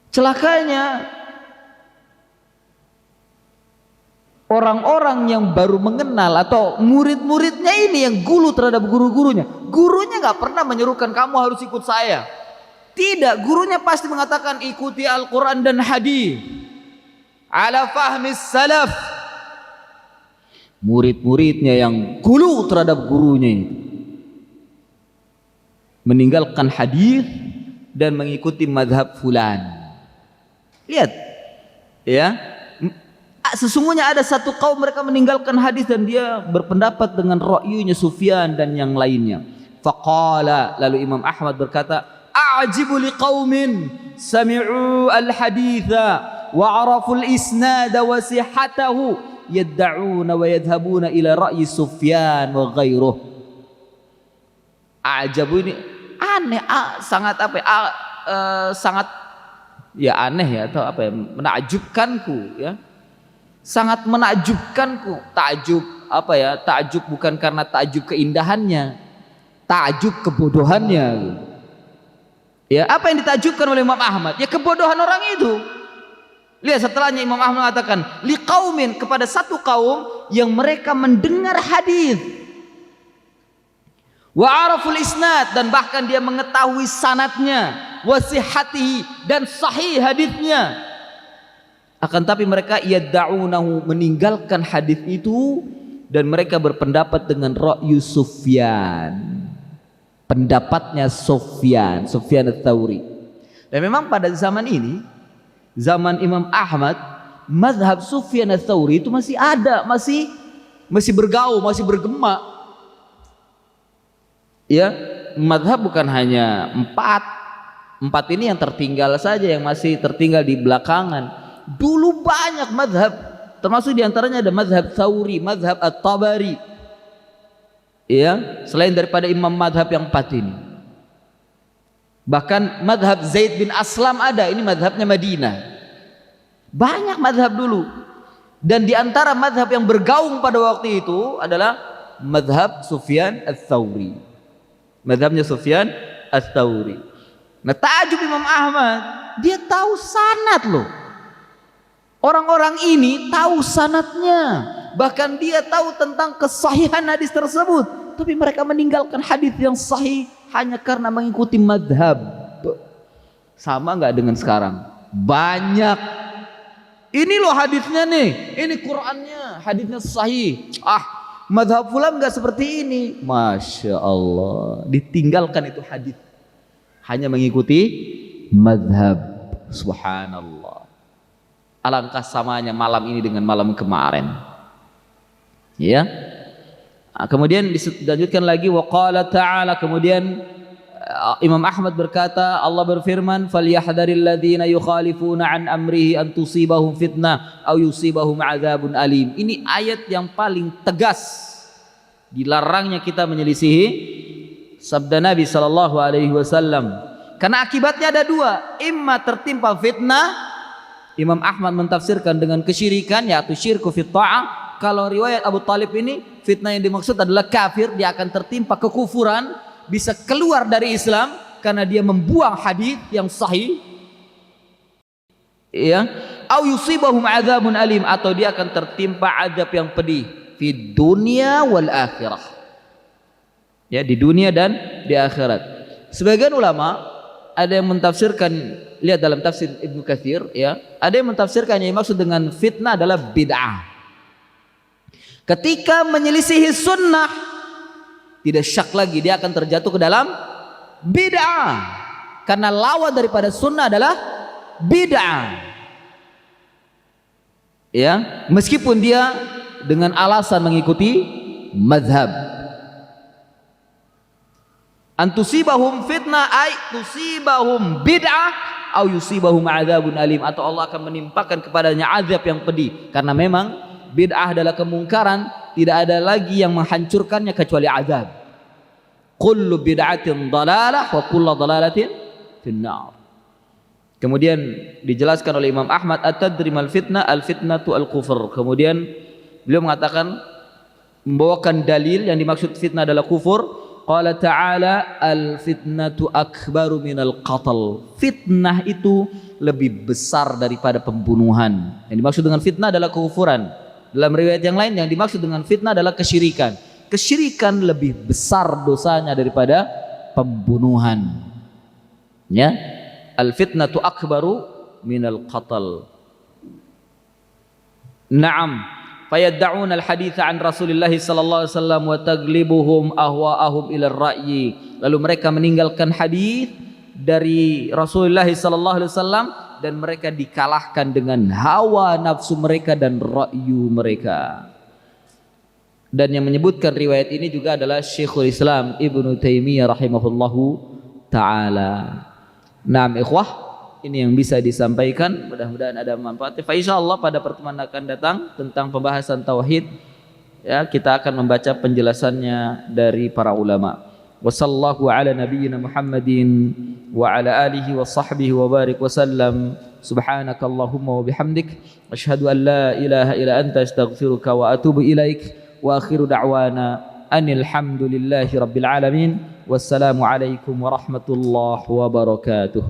Celakanya orang-orang yang baru mengenal atau murid-muridnya ini yang gulu terhadap guru-gurunya. Gurunya gak pernah menyerukan kamu harus ikut saya. Tidak, gurunya pasti mengatakan ikuti Al-Quran dan hadis ala fahmis salaf. Murid-muridnya yang gulu terhadap gurunya itu meninggalkan hadis dan mengikuti madhab fulan. Lihat ya, sesungguhnya ada satu kaum mereka meninggalkan hadis dan dia berpendapat dengan ra'yunya Sufyan dan yang lainnya. Faqala, lalu Imam Ahmad berkata, a'jibu liqaumin sami'u al-haditha wa 'arafu al-isnada wa sihhatahu yadda'una wa yadhhabuna ila ra'yi Sufyan wa ghairuh. Ajabu ini aneh, sangat apa ya, sangat ya aneh ya, atau apa ya, menakjubkanku ya. Sangat menakjubkanku. Takjub apa ya? Takjub bukan karena takjub keindahannya, takjub kebodohannya. Ya, apa yang ditakjubkan oleh Imam Ahmad? Ya kebodohan orang itu. Lihat setelahnya Imam Ahmad mengatakan liqaumin, kepada satu kaum yang mereka mendengar hadis, wa araful isnad, dan bahkan dia mengetahui sanadnya, wa sihhatihi, dan sahih hadisnya. Akan tapi mereka yadda'unahu, meninggalkan hadis itu, dan mereka berpendapat dengan ra'yu Sufyan, pendapatnya Sufyan Ats-Tsauri. Dan memang pada zaman ini, zaman Imam Ahmad, mazhab Sufyan Ats-Tsauri itu masih ada, masih bergaul, masih bergema. Ya, mazhab bukan hanya empat ini yang tertinggal saja, yang masih tertinggal di belakangan. Dulu banyak mazhab, termasuk diantaranya ada mazhab Tsauri, mazhab At-Tabari. Ya, selain daripada imam mazhab yang 4 ini. Bahkan mazhab Zaid bin Aslam ada, ini mazhabnya Madinah. Banyak mazhab dulu. Dan diantara mazhab yang bergaung pada waktu itu adalah mazhab Sufyan Ats-Tsauri. Mazhabnya Sufyan Ats-Tsauri. Nah, takjub Imam Ahmad, dia tahu sanad loh. Orang-orang ini tahu sanadnya, bahkan dia tahu tentang kesahihan hadis tersebut, tapi mereka meninggalkan hadis yang sahih hanya karena mengikuti madhab. Sama nggak dengan sekarang? Banyak. Ini loh hadisnya nih, ini Qurannya, hadisnya sahih. Madhab fulan nggak seperti ini. Masya Allah, ditinggalkan itu hadis, hanya mengikuti madhab. Subhanallah. Alangkah samanya malam ini dengan malam kemarin. Ya. Kemudian dilanjutkan lagi, waqala ta'ala, kemudian Imam Ahmad berkata, Allah berfirman, falyahdharil ladzina yukhalifuna an amrihi an tusibahum fitnah aw yusibahum adzabun alim. Ini ayat yang paling tegas dilarangnya kita menyelisihi sabda Nabi sallallahu alaihi wasallam. Karena akibatnya ada dua, imma tertimpa fitnah. Imam Ahmad mentafsirkan dengan kesyirikan, yaitu syirku fit ta'ah. Kalau riwayat Abu Talib ini, fitnah yang dimaksud adalah kafir, dia akan tertimpa kekufuran, bisa keluar dari Islam karena dia membuang hadis yang sahih. Ya, au yusibahum adzabun alim, atau dia akan tertimpa azab yang pedih di dunia wal akhirah. Ya, di dunia dan di akhirat. Sebagian ulama ada yang mentafsirkan, lihat dalam tafsir Ibnu Katsir ya, ada yang mentafsirkan yang maksud dengan fitnah adalah bid'ah. Ketika menyelisihi sunnah, tidak syak lagi dia akan terjatuh ke dalam bid'ah, karena lawan daripada sunnah adalah bid'ah. Ya, meskipun dia dengan alasan mengikuti mazhab. Antusibahum fitnah ay tusibahum bid'ah au yusibahum adzabun alim, atau Allah akan menimpakan kepadanya azab yang pedih, karena memang bid'ah adalah kemungkaran, tidak ada lagi yang menghancurkannya kecuali azab. Kullu bid'atin dalalah wa kullu dalalatin finnar. Kemudian dijelaskan oleh Imam Ahmad, at-tadri mal fitnah, al-fitnatu al-kufur. Kemudian beliau mengatakan, membawakan dalil yang dimaksud fitnah adalah kufur. Qala ta'ala al-fitnatu akbaru minal qatl. Fitnah itu lebih besar daripada pembunuhan. Yang dimaksud dengan fitnah adalah kekufuran. Dalam riwayat yang lain yang dimaksud dengan fitnah adalah kesyirikan. Kesyirikan lebih besar dosanya daripada pembunuhan. Ya. Al-fitnatu akbaru minal qatl. Naam. Fayadda'una al-haditha an Rasulillah sallallahu alaihi wasallam wa taglibuhum ahwa'ahum ila ar-ra'yi. Lalu mereka meninggalkan hadis dari Rasulullah sallallahu alaihi wasallam dan mereka dikalahkan dengan hawa nafsu mereka dan ra'yu mereka. Dan yang menyebutkan riwayat ini juga adalah Syekhul Islam Ibnu Taimiyah rahimahullahu taala. Naam ikhwah, ini yang bisa disampaikan, mudah-mudahan ada manfaatnya. Fa insyaallah pada pertemuan akan datang tentang pembahasan tauhid, ya, kita akan membaca penjelasannya dari para ulama. Wassallallahu ala nabiyyina Muhammadin wa ala alihi wa sahbihi wa barik wa sallam. Subhanakallahumma wa bihamdik asyhadu an la ilaha illa anta astaghfiruka wa atubu ilaik. Wa akhiru da'wana anil hamdulillahi rabbil alamin. Wassalamu alaikum warahmatullahi wabarakatuh.